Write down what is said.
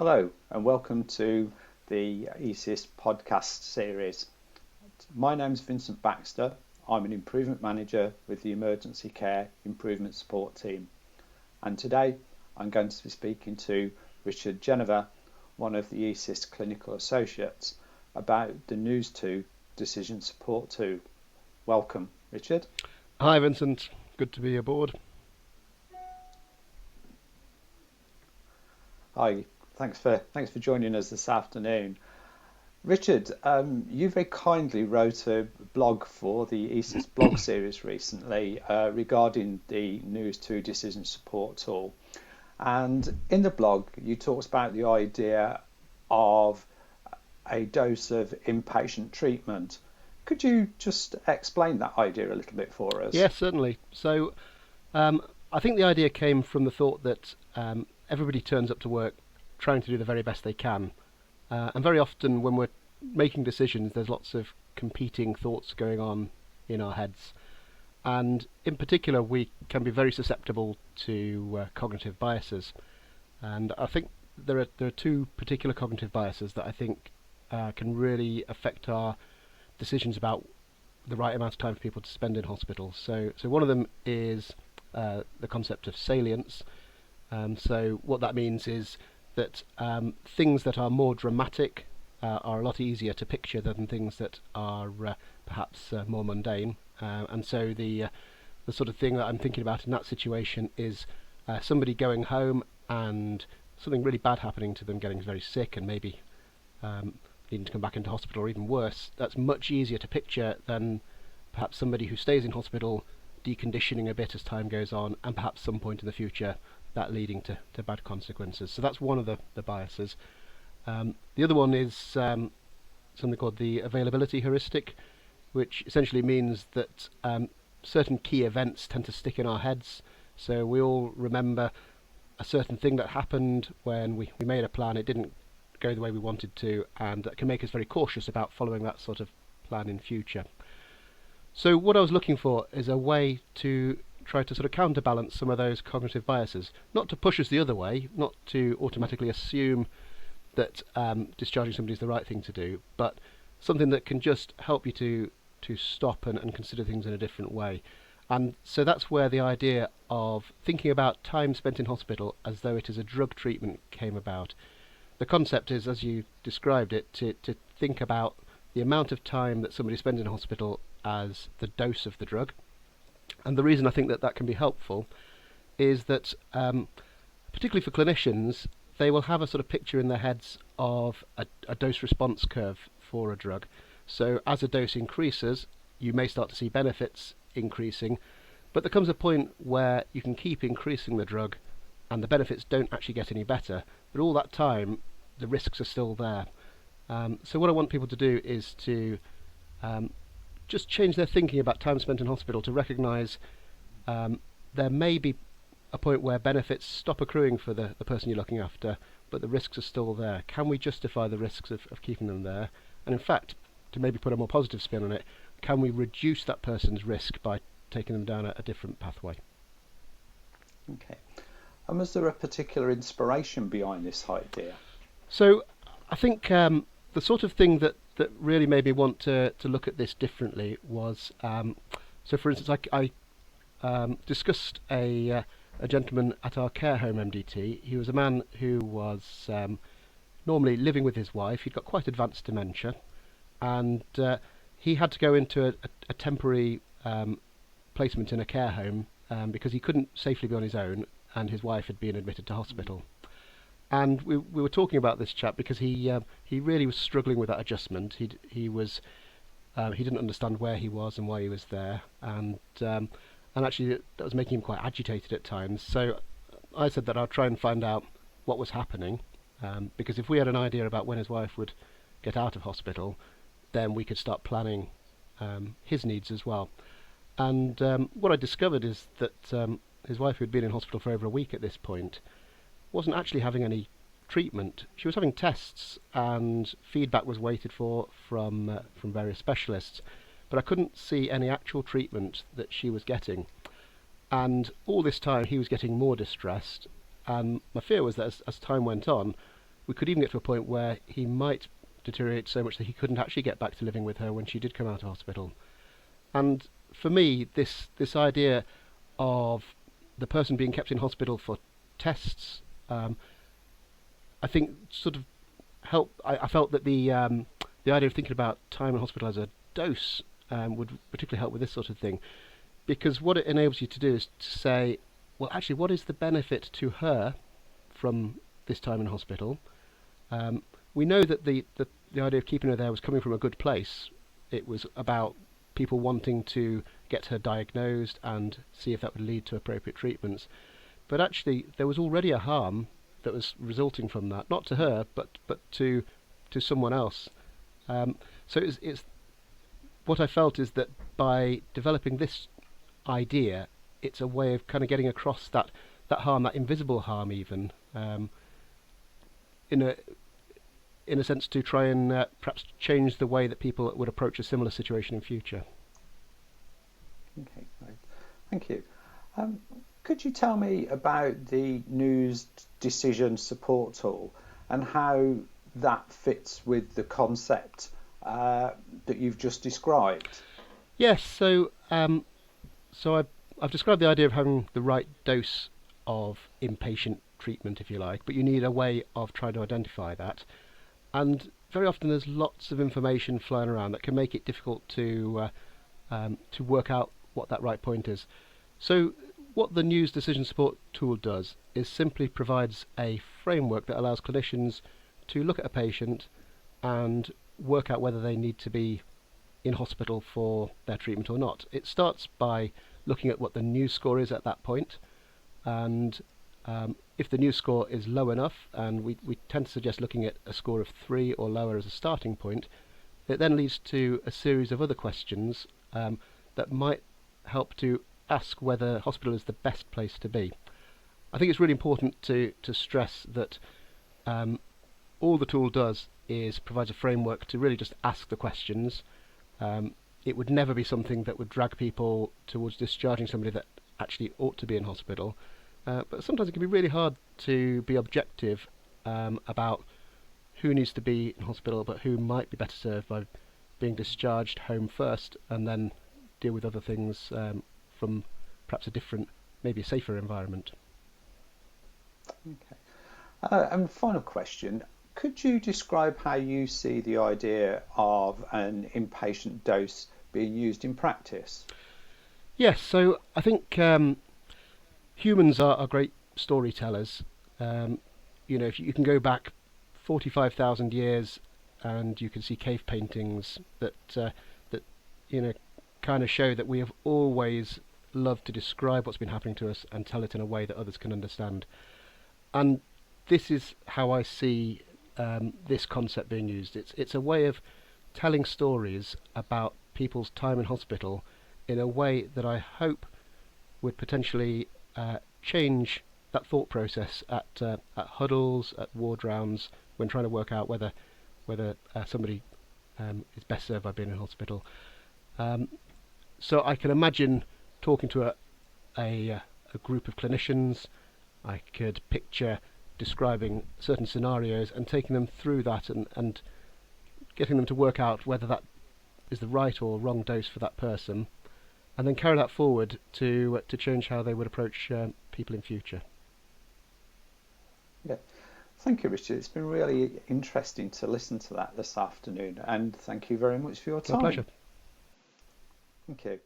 Hello and welcome to the ECIST Podcast Series. My name's Vincent Baxter. I'm an improvement manager with the Emergency Care Improvement Support Team. And today I'm going to be speaking to Richard Genever, one of the ECIST Clinical Associates, about the News 2 Decision Support 2. Welcome, Richard. Hi, Vincent. Good to be aboard. Hi. Thanks for joining us this afternoon. Richard, you very kindly wrote a blog for the ECIST blog series recently regarding the News 2 Decision Support tool. And in the blog, you talked about the idea of a dose of inpatient treatment. Could you just explain that idea a little bit for us? Yes, certainly. So I think the idea came from the thought that everybody turns up to work trying to do the very best they can. And very often when we're making decisions, there's lots of competing thoughts going on in our heads. And in particular, we can be very susceptible to cognitive biases. And I think there are two particular cognitive biases that I think can really affect our decisions about the right amount of time for people to spend in hospital. So one of them is the concept of salience. So what that means is that things that are more dramatic are a lot easier to picture than things that are perhaps more mundane. And so the sort of thing that I'm thinking about in that situation is somebody going home and something really bad happening to them, getting very sick and maybe needing to come back into hospital or even worse. That's much easier to picture than perhaps somebody who stays in hospital deconditioning a bit as time goes on, and perhaps some point in the future that leading to bad consequences. So that's one of the biases. The other one is something called the availability heuristic, which essentially means that certain key events tend to stick in our heads. So we all remember a certain thing that happened when we made a plan, it didn't go the way we wanted to, and that can make us very cautious about following that sort of plan in future. So what I was looking for is a way to try to sort of counterbalance some of those cognitive biases, not to push us the other way, not to automatically assume that discharging somebody is the right thing to do, but something that can just help you to stop and consider things in a different way. And so that's where the idea of thinking about time spent in hospital as though it is a drug treatment came about. The concept is, as you described it, to think about the amount of time that somebody spends in hospital as the dose of the drug. And the reason I think that can be helpful is that, particularly for clinicians, they will have a sort of picture in their heads of a dose-response curve for a drug. So as a dose increases, you may start to see benefits increasing, but there comes a point where you can keep increasing the drug and the benefits don't actually get any better, but all that time the risks are still there. So what I want people to do is to just change their thinking about time spent in hospital to recognise there may be a point where benefits stop accruing for the person you're looking after, but the risks are still there. Can we justify the risks of keeping them there? And in fact, to maybe put a more positive spin on it, can we reduce that person's risk by taking them down a different pathway? Okay. And was there a particular inspiration behind this idea? So I think the sort of thing that really made me want to look at this differently was, so for instance, I discussed a gentleman at our care home MDT. He was a man who was normally living with his wife. He'd got quite advanced dementia, and he had to go into a temporary placement in a care home because he couldn't safely be on his own, and his wife had been admitted to hospital. And we were talking about this chap because he really was struggling with that adjustment. He didn't understand where he was and why he was there, and actually that was making him quite agitated at times. So I said that I'd try and find out what was happening, because if we had an idea about when his wife would get out of hospital, then we could start planning his needs as well. And what I discovered is that his wife, who had been in hospital for over a week at this point, wasn't actually having any treatment. She was having tests and feedback was waited for from various specialists, but I couldn't see any actual treatment that she was getting. And all this time he was getting more distressed, and my fear was that as time went on, we could even get to a point where he might deteriorate so much that he couldn't actually get back to living with her when she did come out of hospital. And for me, this idea of the person being kept in hospital for tests, I think sort of helped. I felt that the idea of thinking about time in hospital as a dose would particularly help with this sort of thing, because what it enables you to do is to say, well, actually, what is the benefit to her from this time in hospital? We know that the idea of keeping her there was coming from a good place. It was about people wanting to get her diagnosed and see if that would lead to appropriate treatments. But actually, there was already a harm that was resulting from that, not to her, but to someone else. So it's what I felt is that by developing this idea, it's a way of kind of getting across that harm, that invisible harm, even in a sense to try and perhaps change the way that people would approach a similar situation in future. Okay, great. Thank you. Could you tell me about the news decision support tool and how that fits with the concept that you've just described? Yes, so I've described the idea of having the right dose of inpatient treatment, if you like, but you need a way of trying to identify that. And very often there's lots of information flying around that can make it difficult to work out what that right point is. So what the news decision support tool does is simply provides a framework that allows clinicians to look at a patient and work out whether they need to be in hospital for their treatment or not. It starts by looking at what the news score is at that point, and if the news score is low enough, and we tend to suggest looking at a score of 3 or lower as a starting point, it then leads to a series of other questions that might help to ask whether hospital is the best place to be. I think it's really important to stress that all the tool does is provides a framework to really just ask the questions. It would never be something that would drag people towards discharging somebody that actually ought to be in hospital. But sometimes it can be really hard to be objective about who needs to be in hospital, but who might be better served by being discharged home first and then deal with other things from perhaps a different, maybe a safer environment. Okay. And final question, could you describe how you see the idea of an inpatient dose being used in practice? Yes, so I think humans are great storytellers. If you can go back 45,000 years and you can see cave paintings that kind of show that we have always loved to describe what's been happening to us and tell it in a way that others can understand. And this is how I see this concept being used. It's a way of telling stories about people's time in hospital in a way that I hope would potentially change that thought process at huddles, at ward rounds, when trying to work out whether somebody is best served by being in hospital. So I can imagine talking to a group of clinicians. I could picture describing certain scenarios and taking them through that and getting them to work out whether that is the right or wrong dose for that person, and then carry that forward to change how they would approach people in future. Yeah, thank you, Richard. It's been really interesting to listen to that this afternoon, and thank you very much for your time. My pleasure. Thank you.